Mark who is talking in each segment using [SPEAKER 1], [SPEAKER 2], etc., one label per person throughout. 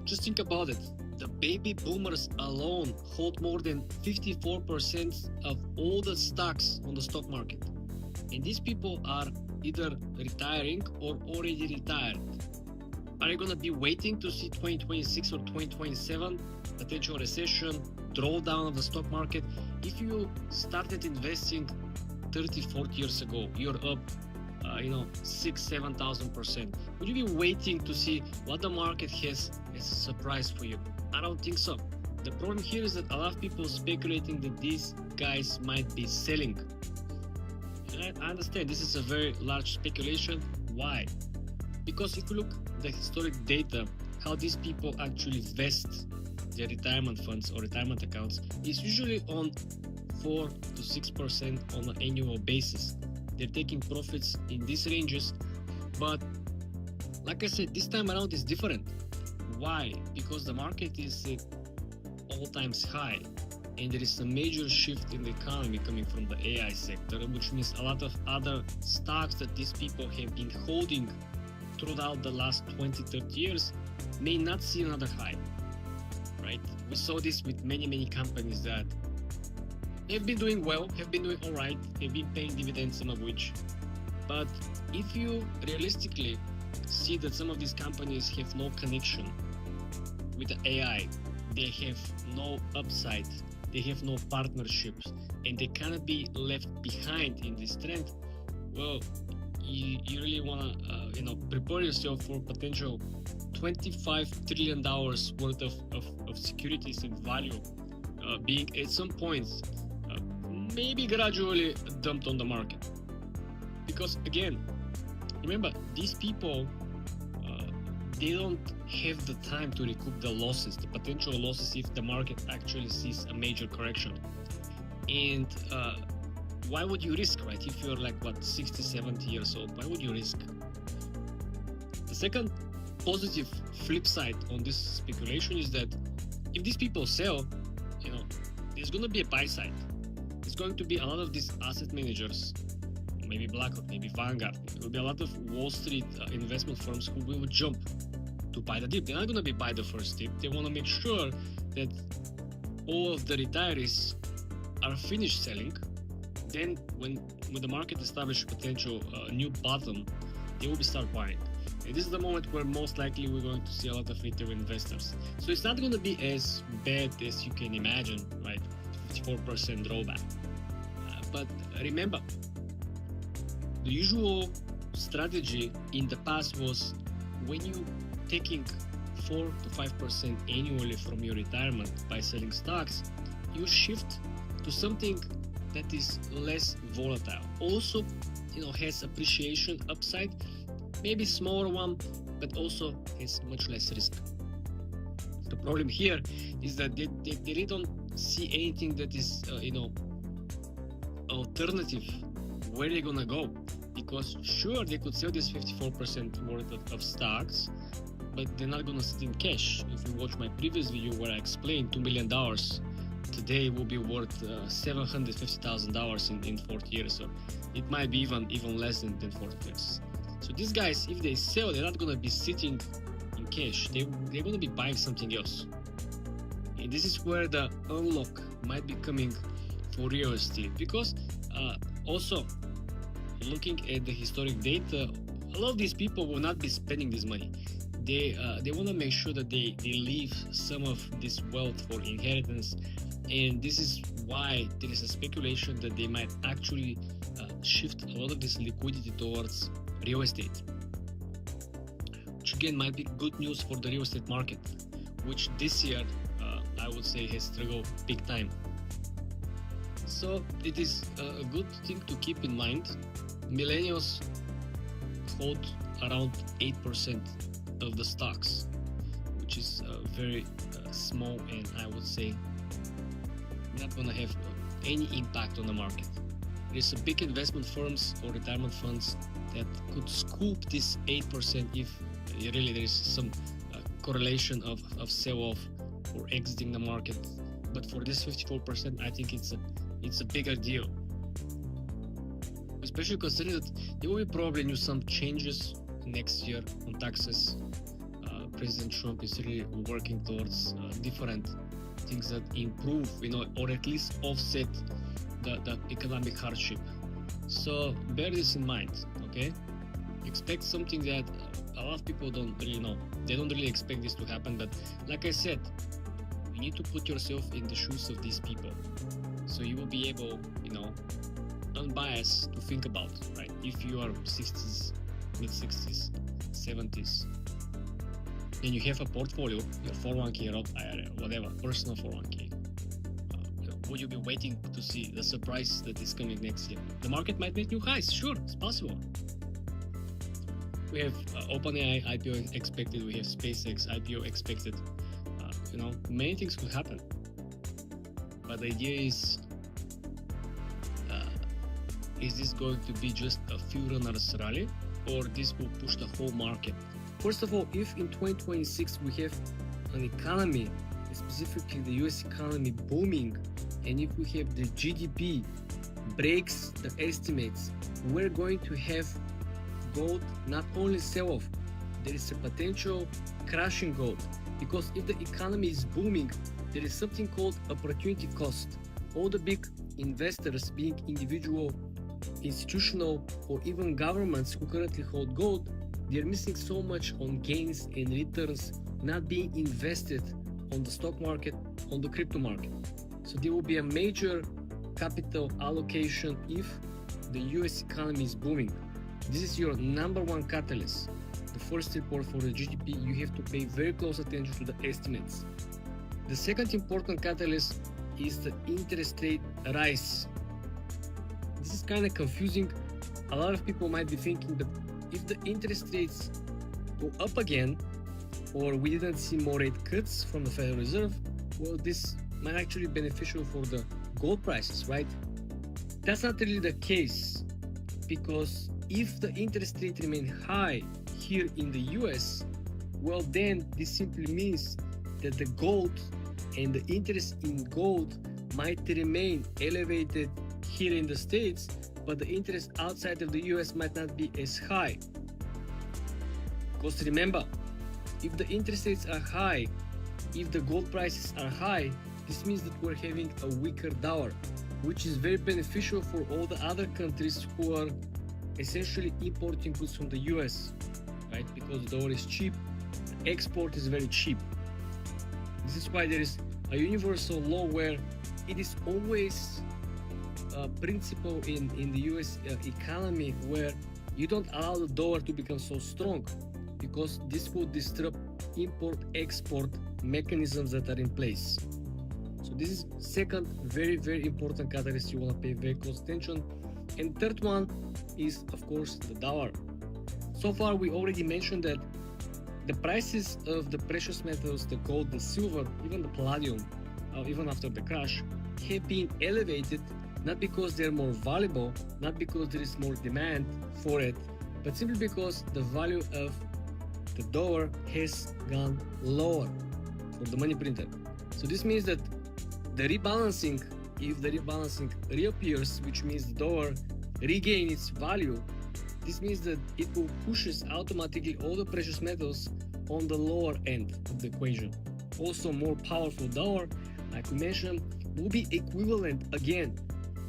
[SPEAKER 1] Just think about it. The baby boomers alone hold more than 54% of all the stocks on the stock market. And these people are either retiring or already retired. Are you going to be waiting to see 2026 or 2027 potential recession, drawdown of the stock market? If you started investing 30, 40 years ago, you're up 6,000-7,000%. Would you be waiting to see what the market has as a surprise for you? I don't think so. The problem here is that a lot of people speculating that these guys might be selling. I understand this is a very large speculation. Why? Because if you look at the historic data, how these people actually vest their retirement funds or retirement accounts is usually on 4 to 6% on an annual basis. They're taking profits in these ranges, but like I said, this time around is different. Why? Because the market is at all-time high, and there is a major shift in the economy coming from the AI sector, which means a lot of other stocks that these people have been holding throughout the last 20-30 years may not see another high, right? We saw this with many companies that have been doing well, have been doing all right, have been paying dividends, some of which. But if you realistically see that some of these companies have no connection with the AI, they have no upside, they have no partnerships, and they cannot be left behind in this trend, well, you really want to prepare yourself for potential $25 trillion worth of securities and value being at some point maybe gradually dumped on the market. Because again, remember, these people they don't have the time to recoup the losses, the potential losses, if the market actually sees a major correction. And why would you risk, right? If you're like 60, 70 years old, why would you risk? The second positive flip side on this speculation is that if these people sell, there's going to be a buy side. There's going to be a lot of these asset managers, maybe BlackRock, maybe Vanguard. There will be a lot of Wall Street investment firms who will jump to buy the dip. They're not going to be buy the first dip. They want to make sure that all of the retirees are finished selling. Then when the market establishes potential new bottom, they will start buying. And this is the moment where most likely we're going to see a lot of retail investors. So it's not going to be as bad as you can imagine, right? 54% drawback. But remember, the usual strategy in the past was when you taking 4 to 5% annually from your retirement by selling stocks, you shift to something that is less volatile. Also, has appreciation upside, maybe smaller one, but also has much less risk. The problem here is that they really don't see anything that is, alternative. Where they're gonna go? Because sure, they could sell this 54% worth of stocks, but they're not gonna sit in cash. If you watch my previous video where I explained $2 million today will be worth $750,000 in 40 years, so it might be even less than 40 years. So these guys, if they sell, they're not gonna be sitting in cash. They're gonna be buying something else. And this is where the unlock might be coming for real estate, because also looking at the historic data, a lot of these people will not be spending this money. They want to make sure that they leave some of this wealth for inheritance, and this is why there is a speculation that they might actually shift a lot of this liquidity towards real estate, which again might be good news for the real estate market, which this year I would say has struggled big time. So it is a good thing to keep in mind. Millennials hold around 8% of the stocks, which is very small, and I would say not going to have any impact on the market. There's a big investment firms or retirement funds that could scoop this 8% if really there is some correlation of sell-off or exiting the market. But for this 54%, I think it's a bigger deal, especially considering that there will be probably some changes next year on taxes. President Trump is really working towards different things that improve, or at least offset the economic hardship. So bear this in mind, okay? Expect something that a lot of people don't really know. They don't really expect this to happen, but like I said, you need to put yourself in the shoes of these people. So you will be able, unbiased to think about, right? If you are 60s, mid-60s, 70s, then you have a portfolio, your 401k, Roth IRA, whatever, personal 401k. Would you be waiting to see the surprise that is coming next year? The market might make new highs, sure, it's possible. We have OpenAI IPO expected, we have SpaceX IPO expected. Many things could happen. But the idea is this going to be just a few runners rally, or this will push the whole market? First of all, if in 2026 we have an economy, specifically the US economy booming, and if we have the GDP breaks the estimates, we're going to have gold not only sell off, there is a potential crashing gold, because if the economy is booming, there is something called opportunity cost. All the big investors, being individual, institutional, or even governments who currently hold gold, they're missing so much on gains and returns not being invested on the stock market, on the crypto market. So there will be a major capital allocation if the US economy is booming. This is your number one catalyst. The first report for the GDP, you have to pay very close attention to the estimates. The second important catalyst is the interest rate rise. This is kind of confusing. A lot of people might be thinking that if the interest rates go up again, or we didn't see more rate cuts from the Federal Reserve, well, this might actually be beneficial for the gold prices, right? That's not really the case, because if the interest rate remain high here in the US, well, then this simply means that the gold and the interest in gold might remain elevated here in the States, but the interest outside of the US might not be as high. Because remember, if the interest rates are high, if the gold prices are high, this means that we're having a weaker dollar, which is very beneficial for all the other countries who are essentially importing goods from the US, right? Because the dollar is cheap, the export is very cheap. This is why there is a universal law where it is always a principle in the US economy where you don't allow the dollar to become so strong, because this will disrupt import-export mechanisms that are in place. So this is second very, very important catalyst you want to pay very close attention. And third one is, of course, the dollar. So far, we already mentioned that the prices of the precious metals, the gold, the silver, even the palladium, even after the crash, have been elevated, not because they're more valuable, not because there is more demand for it, but simply because the value of the dollar has gone lower for the money printer. So this means that the rebalancing, if the rebalancing reappears, which means the dollar regain its value, this means that it will pushes automatically all the precious metals on the lower end of the equation. Also, more powerful dollar, like we mentioned, will be equivalent again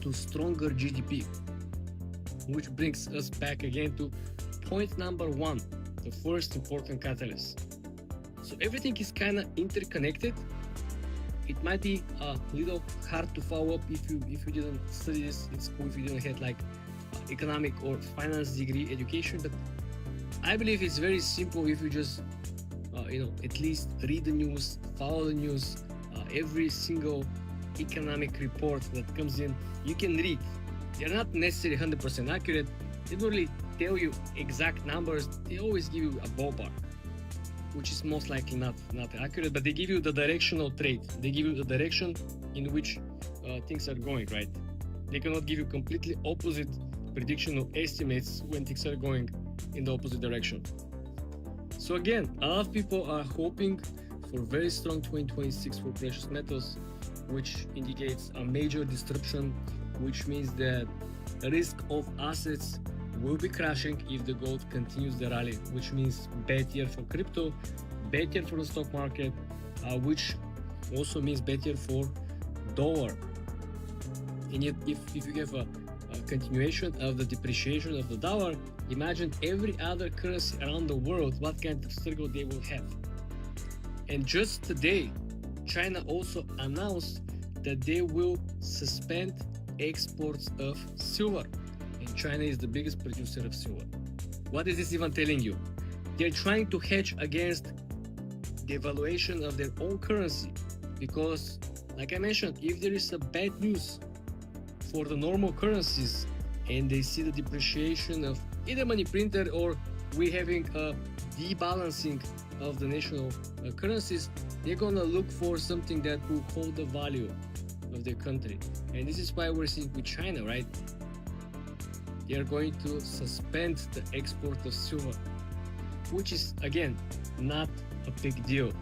[SPEAKER 1] to stronger GDP, which brings us back again to point number one, the first important catalyst. So everything is kind of interconnected. It might be a little hard to follow up if you didn't study this in school, if you didn't have like economic or finance degree education, but I believe it's very simple if you just at least read the news, follow the news, every single economic report that comes in, you can read. They're not necessarily 100% accurate. They don't really tell you exact numbers. They always give you a ballpark, which is most likely not accurate, but they give you the directional trade. They give you the direction in which things are going, right? They cannot give you completely opposite prediction or estimates when things are going in the opposite direction. So again, a lot of people are hoping for very strong 2026 for precious metals, which indicates a major disruption, which means that the risk of assets will be crashing if the gold continues the rally, which means bad year for crypto, better for the stock market, which also means better for dollar. And yet, if you have a continuation of the depreciation of the dollar, imagine every other currency around the world, what kind of struggle they will have. And just today, China also announced that they will suspend exports of silver. And China is the biggest producer of silver. What is this even telling you? They're trying to hedge against the devaluation of their own currency, because, like I mentioned, if there is a bad news for the normal currencies and they see the depreciation of either money printer or we having a debalancing of the national currencies, they're gonna look for something that will hold the value of their country. And this is why we're seeing with China, right? They are going to suspend the export of silver, which is again not a big deal.